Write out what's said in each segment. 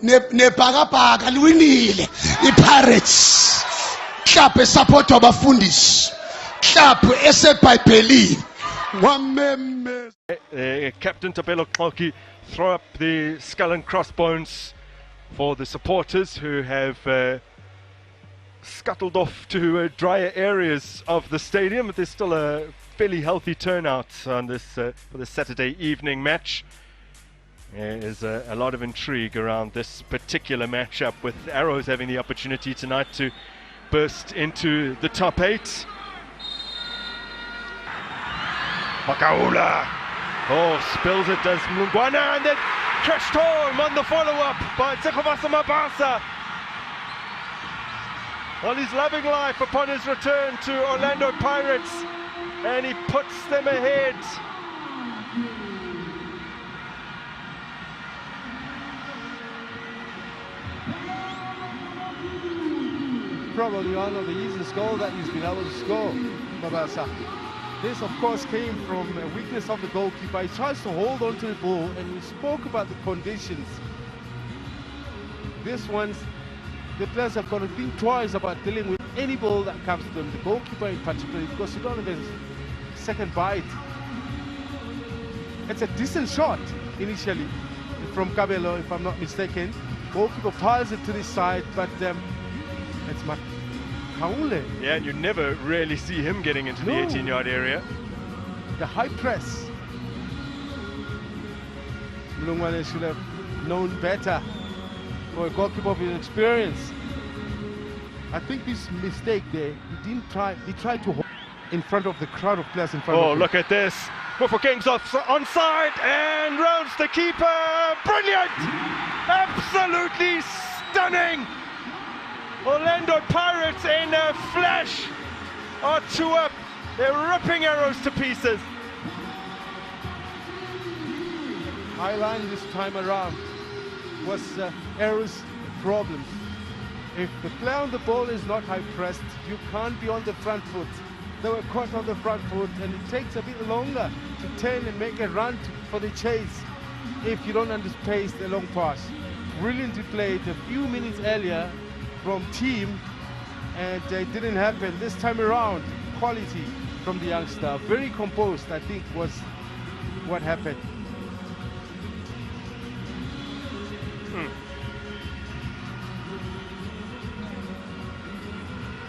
nebhakabhaka liwinile iPirates. Club esupport abafundisi. Club esebhayibhelini. Captain Tabelo Xoki throw up the skull and crossbones for the supporters who have scuttled off to drier areas of the stadium. But there's still a fairly healthy turnout on this for the Saturday evening match. There's a lot of intrigue around this particular matchup, with Arrows having the opportunity tonight to burst into the top 8. Makaula, spills it, does Mlungwana, and then crashed home on the follow-up by Tsekovasa Mabasa. Well, he's loving life upon his return to Orlando Pirates, and he puts them ahead. Probably one of the easiest goals that he's been able to score, Mabasa. This, of course, came from a weakness of the goalkeeper. He tries to hold on to the ball, and we spoke about the conditions. This one's, the players have got to think twice about dealing with any ball that comes to them, the goalkeeper in particular, because you don't have a second bite. It's a decent shot initially from Kabelo, if I'm not mistaken. Goalkeeper piles it to the side, but it's Makaule. Yeah, and you never really see him getting into the 18-yard area. The high press. Mlungwane should have known better for a goalkeeper of his experience. I think this mistake there, he tried to hold in front of the crowd of players in front of him. Oh, look at this. Mofokeng's onside and rounds the keeper. Brilliant! Absolutely stunning! Orlando Pirates in a flash are 2 up. They're ripping Arrows to pieces. High line this time around was Arrows' problem. If the player on the ball is not high pressed, you can't be on the front foot. They were caught on the front foot, and it takes a bit longer to turn and make a run for the chase if you don't anticipate the long pass. Brilliantly played a few minutes earlier from team, and it didn't happen this time around. Quality from the youngster, very composed, I think, was what happened.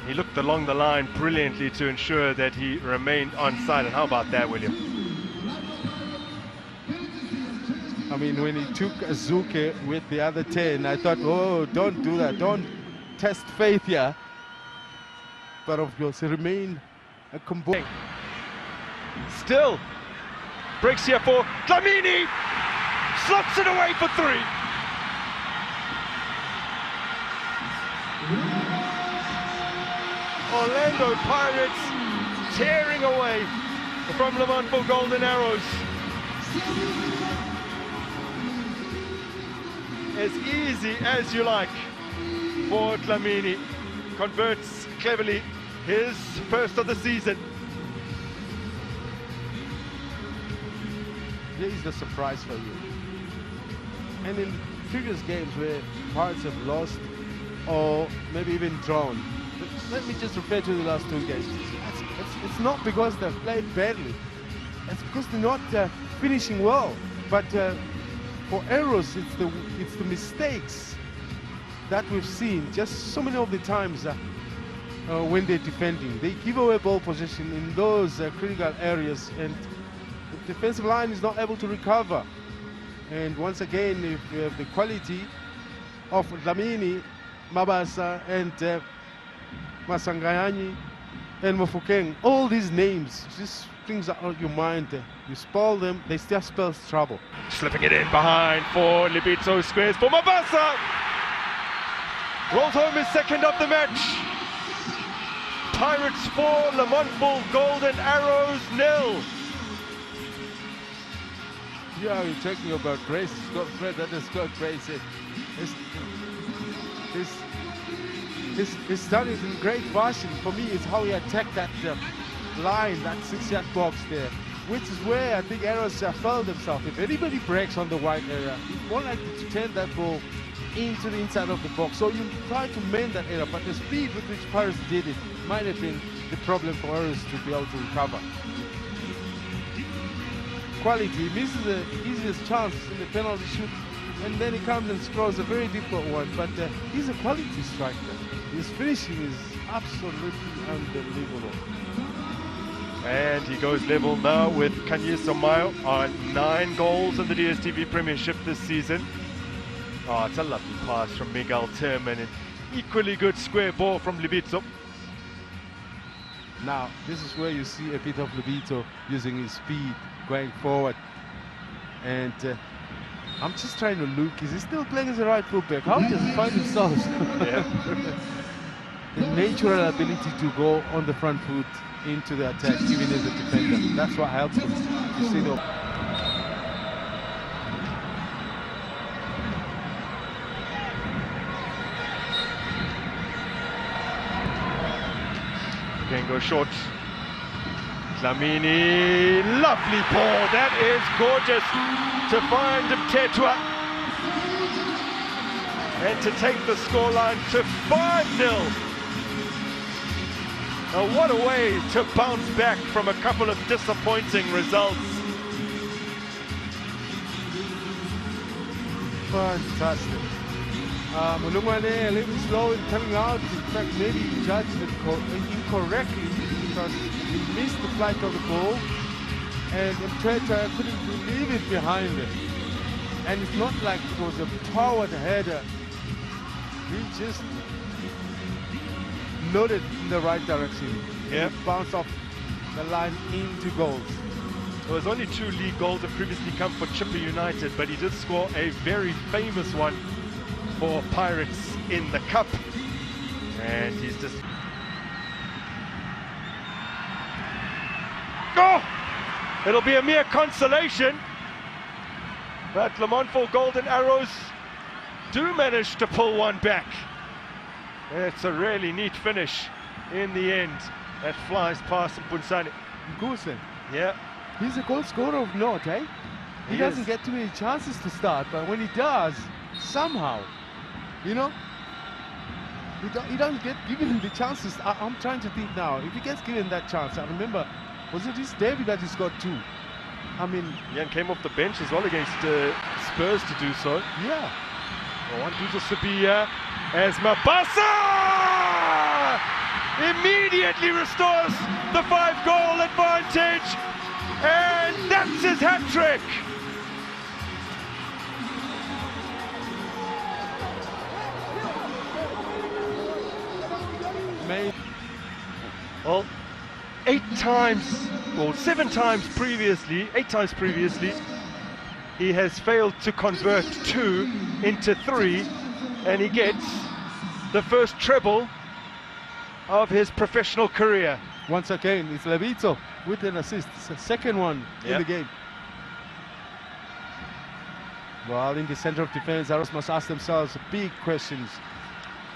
He looked along the line brilliantly to ensure that he remained onside. And how about that, William? I mean, when he took Azuke with the other 10, I thought, oh, don't do that, don't test faith here. But of course, he remained a combo. Still breaks here for Dlamini, slots it away for 3. Orlando Pirates tearing away from Lamont Golden Arrows. As easy as you like for Dlamini. Converts cleverly his first of the season. Here is the surprise for you. And in previous games where Pirates have lost or maybe even drawn, let me just refer to the last 2 games. It's not because they've played badly. It's because they're not finishing well. But for Arrows, it's the mistakes that we've seen just so many of the times when they're defending. They give away ball possession in those critical areas, and the defensive line is not able to recover. And once again, if you have the quality of Dlamini, Mabasa, and Masangayani and Mofokeng, all these names, just things out of your mind. You spoil them, they still spell trouble. Slipping it in behind for Libito, squares for Mabasa. Rolls home his second of the match. Pirates 4, Lamont Golden Arrows 0. Yeah, you're talking about Grace. Scott Fred, that is Scott Grace. He started in great fashion. For me, it's how he attacked that line, that 6-yard box there, which is where I think Arrows failed themselves. If anybody breaks on the wide area, it's more likely to turn that ball into the inside of the box. So you try to mend that error, but the speed with which Pirates did it might have been the problem for Arrows to be able to recover. Quality, he misses the easiest chance in the penalty shoot, and then he comes and scores a very difficult one, but he's a quality striker. His finishing is absolutely unbelievable. And he goes level now with Kanye Somayo on 9 goals in the DStv Premiership this season. Oh, it's a lovely pass from Miguel Tim and an equally good square ball from Lobito. Now, this is where you see a bit of Lobito using his speed going forward. And I'm just trying to look, is he still playing as a right fullback? How does he find himself? Yeah. The natural ability to go on the front foot into the attack, even as a defender. That's what helps him to see the... Again, go short. Dlamini, lovely ball. That is gorgeous to find Mthethwa. And to take the scoreline to 5-0. Now what a way to bounce back from a couple of disappointing results. Fantastic. Mulungwane a little slow in coming out. In fact, maybe he judged it incorrectly because he missed the flight of the ball and Mthethwa couldn't leave it behind him. And it's not like it was a powered header. He just loaded in the right direction. Yeah. Bounced off the line into goals. There was only 2 league goals that previously come for Chippa United, but he did score a very famous one for Pirates in the Cup. And he's just... Oh! It'll be a mere consolation. But Lamontville Golden Arrows do manage to pull one back. It's a really neat finish in the end. That flies past Mpunsane. Goosen. Yeah. He's a goal scorer of note, eh? He doesn't get too many chances to start, but when he does, somehow, you know, he doesn't get given the chances. I'm trying to think now. If he gets given that chance, I remember, was it his debut that he scored 2? I mean... Yeah, and came off the bench as well against Spurs to do so. Yeah. One to Sabia as Mabasa immediately restores the 5-goal advantage, and that's his hat-trick. Well, 8 times previously, he has failed to convert 2 into 3, and he gets the first treble of his professional career. Once again, it's Lobito with an assist. It's the second one in the game. Well, in the center of defense, Arrows must ask themselves big questions.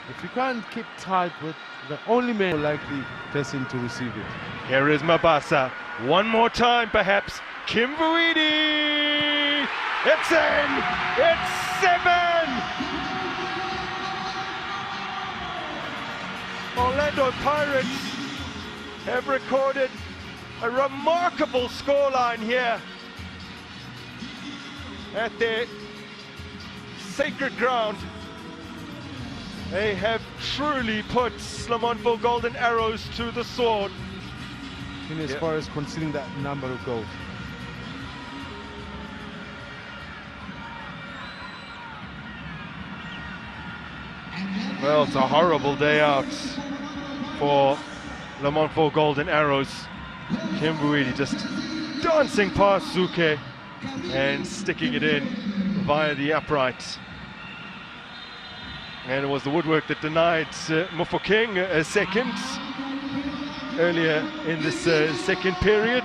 If you can't keep tight with the only man likely person to receive it. Here is Mabasa. One more time, perhaps. Kimvuidi! It's in! It's 7! Orlando Pirates have recorded a remarkable scoreline here at their sacred ground. They have truly put Lamontville Golden Arrows to the sword. In as far as considering that number of goals. Well, it's a horrible day out for Lamontville Golden Arrows. Kimvuidi just dancing past Zuke and sticking it in via the upright. And it was the woodwork that denied Mofokeng a second earlier in this second period.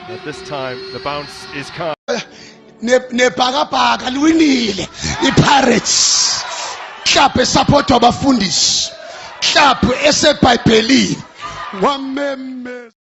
But this time the bounce is come. Nebhakabhaka liwinile iPirates. Club support abafundisi. Club esebhayibhelini. Wameme